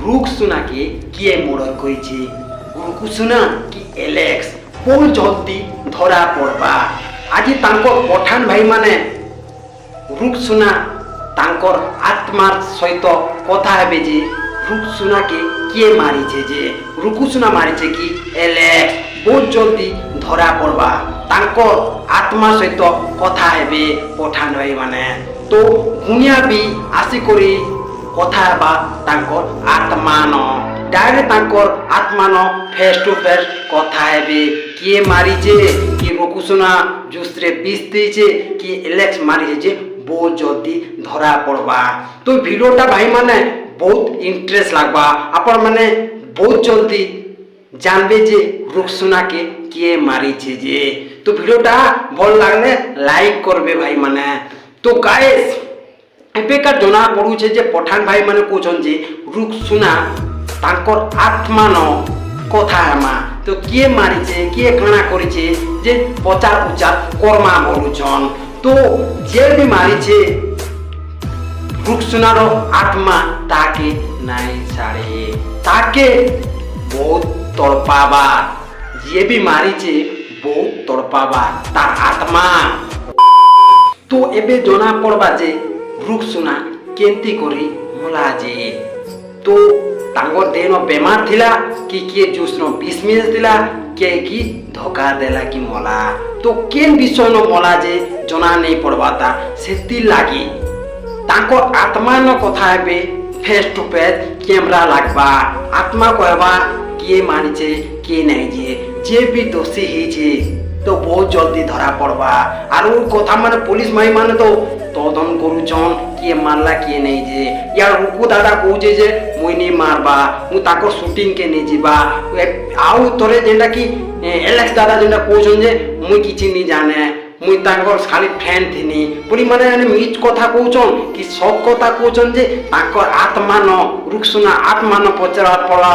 রুকসুনাকে কিয়ে মর্ডর করেছে? রুকসুনা কি এলেক্স? বহু জলদি ধরা পড়বা। আজ তাঙ্কর পঠান ভাই মানে রুকসুনা তাঙ্কর আত্মার সহিত কথা হবে যে রুকসুনাকে কিয়ে মারিছে, যে রুকসুনা মারিছে কি এলেক্স। বহু জলদি ধরা পড়বা, তাঙ্কর আত্মার সহিত কথা হবে পঠান ভাই মানে। তো গুনিয়া বি আসি করি কথা হেবা তাঙ্কর আত্মান, ডাইরেক্ট তাঙ্কর আত্মান ফেস টু ফেস কথা হেবে। কিয়ে মারিছে, কি রুকসুনা জুসরে বিষ দিয়েছে, কি এলেক্স মারিছে, যে বহু জলদি ধরা পড়বা। তো ভিডিওটা ভাই মানে বহুত ইন্টারেস্ট লাগবা, আপনার মানে বহুত জলদি জানবে যে রুকসুনাকে কিয়ে মারিছে যে। তো ভিডিওটা ভাল লাগলে লাইক করবে ভাই মানে। তো গাইস এবেকার জনা পড়ুছে যে পঠান ভাই মানে কৌছন যে রুকসুনা তাঙ্কর আত্মান কথা হেমা। তো কিয়ে মারিছে, কিয়ে কাଣା করেছে, যে পচার উচার কর্মা বলুছন। তো যে বি মারিছে রুকসুনার আত্মা তাকে নাই ছাড়ে, তাকে বহুত তড়পাবা। যে বি মারিছে বহুত তড়পাবা তার আত্মা। তো এবে জনা পড়বা যে রুকসুনা কেন্তি করি মলা যে। তো তাঙ্গর দেহন বেমার থিলা কি কিয়ে জুসন বিষ মিস দিলা, কে কি ধোকা দেলা কি মলা। তো কেন বিষয় মলা যে জনা নেই পড়বা তা সেতি লাগি তাঙ্কর আত্মান কথা হবে ফেস টু ফেস ক্যামেরা লাগবা। আত্মা কহবা কিয়ে মারিছে কে নাই, যে বি দোষী হয়েছে তো বহুত জলদি ধরা পড়বা। আর ওই কথা মানে পুলিশ ভাই মানে তো তদন্ত করুছন কিয়ে মারলা কিয়ে নেই যে। ইয়ার রুকু দাদা কହୁছে যে মুই নি মারবা, মু তাকর শুটিং কে নি ଯିବା। ଆଉ ଥରେ যেটা কি এলেক্স দাদা যেটা কହୁছন যে মুই কিছু নি জানে, মুই তাঙ্কর খালি ফ্যান থিনি বলি মানে মিছ কথা কହୁছন কি সৎ কথা কହୁছন যে তাঙ্কর আত্মান রুকসুনা আত্মান পচরা পড়া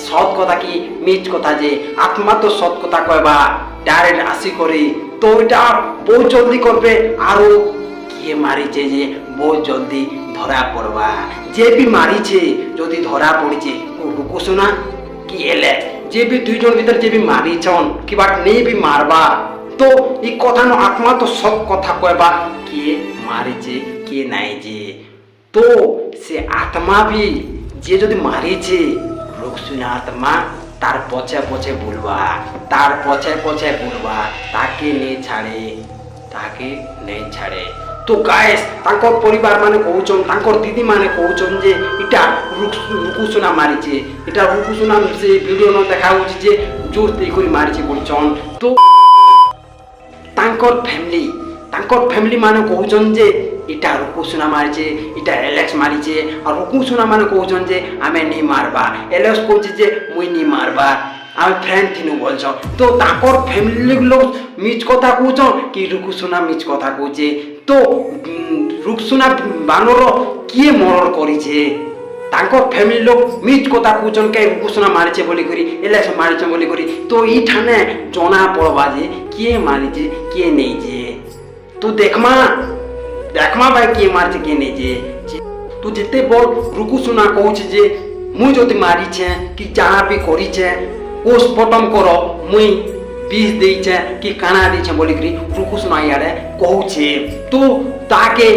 সৎ কথা কি মিছ কথা, যে আত্মা তো সৎ কথা কয়বা ডাইরেক্ট আসি করি। তো ওইটা বহু জলদি করবে, আরো কিয়ে মারিছে যে বহু জলদি ধরা পড়বা। যে বি মারিছে যদি ধরা পড়িছে ও রুকসুনা কি এলেক্স, যে বি দুইজন ভিতর যে বি মারিছন কি বাট নেই বি মারবা। তো এই কথা ন আত্মা তো সব কথা কয়বা কিয়ে মারিছে কে নাই যে। তো সে আত্মা বি যে যদি মারিছে রুকসুনা আত্মা তার পছে পছে বলবা, তার পছে পছে বলবা, তাকে নেই ছাড়ে, তাকে নেই ছাড়ে। তো গাইস তাঙ্কর পরিবার মানে কৌছন, তাঙ্কর দিদি মানে কৌছন যে এটা রুকসুনা মারিছে, এটা রুকসুনা সে ভিডিও ন দেখা হচ্ছে যে জোর দিয়ে করে মারিছে বলছন। তো তাঙ্কর ফ্যামিলি মানে কৌছন যে এটা রুকসুনা মারিছে, এটা এলেক্স মারিছে। আর রুকসুনা মানে কৌছন যে আমি নি মারবা, এলেক্স কৌছে যে মুই নি মারবা, আমি ফ্রেন্ড থিনু বলছ। তো তাঙ্কর ফ্যামিলি লোক মিছ কথা কৌছ কি রুকসুনা মিছ কথা কৌছে। তো রুকসুনা বানর কিয়ে মর্ডর করেছে, তাঙ্কর ফ্যামিলি লোক মিছ কথা কৌছন কে রুকসুনা মারিছে বলি করি, এলেক্স মারিছে বলি করি। তো এইখানে জনা পড়বা যে কিয়ে মারিছে কে নেই যে। তো দেখমা ভাই কিয়ে মারিছে কে নেই যে। তো যেতে বল রুকসুনা কହୁছে যে মুই যদি মারিছে কি যাহা বি করিছে পোস্টমর্টম কর, মুই বিষ ଦେଇছে কি কানা ଦେଇছে বলিকি রুকসুনা ইয়ারে কହୁছে। তো তাকে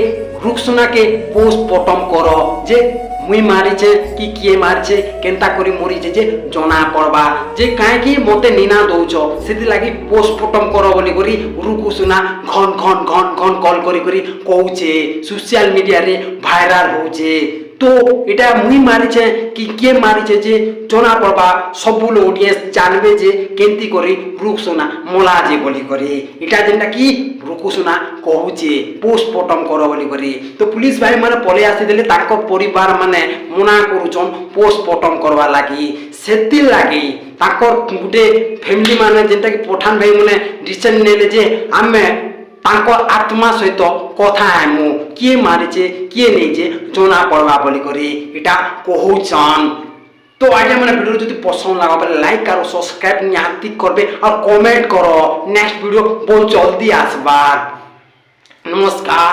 রুকসুনাকে পোস্টমর্টম কর যে মুই মারিছে কি কিয়ে মারিছে কেনতা করে মরিছে যে জনা পড়বা, যে কাইকি মতে নিনা দৌছ সেতি লাগি পোস্টমর্টম কর বলি করি রুকসুনা ঘন ঘন ঘন ঘন কল করি করি কହୁছে, সোশ্যাল মিডিয়ারে ভাইরাল হচ্ছে। তো এটা মুই মারিছে কি কিয়ে মারিছে যে জনা পড়বা, সবু অডিয়েন্স জানবে যে কেন্তি করে রুকসুনা মলা যে বলি করে। এটা যেটা কি রুকসুনা কହୁছে পোস্টমর্টম কর বলি করে। তো পুলিশ ভাই মানে পলে আসিদেলে তাঙ্ক পরিবার মানে মনা করুছন পোস্টমর্টম করবার লাগি। সেতির লাগি তাঙ্কর গোটে ফ্যামিলি মানে যেটা কি পঠান ভাই মানে ডিসিশন নেলে যে আমি তাঙ্কর আত্মা সহিত কথা হেমু, কিয়ে মারিছে কিয়ে নেইছে জনা পড়বা বলি করে এটা কହୁছন। তো আজ মানে ভিডিও যদি পছন্দ লাগা বলে লাইক আর সবসক্রাইব নিহাতি করবে আর কমেন্ট করো। নেক্সট ভিডিও বহুত জলদি আসবার। নমস্কার।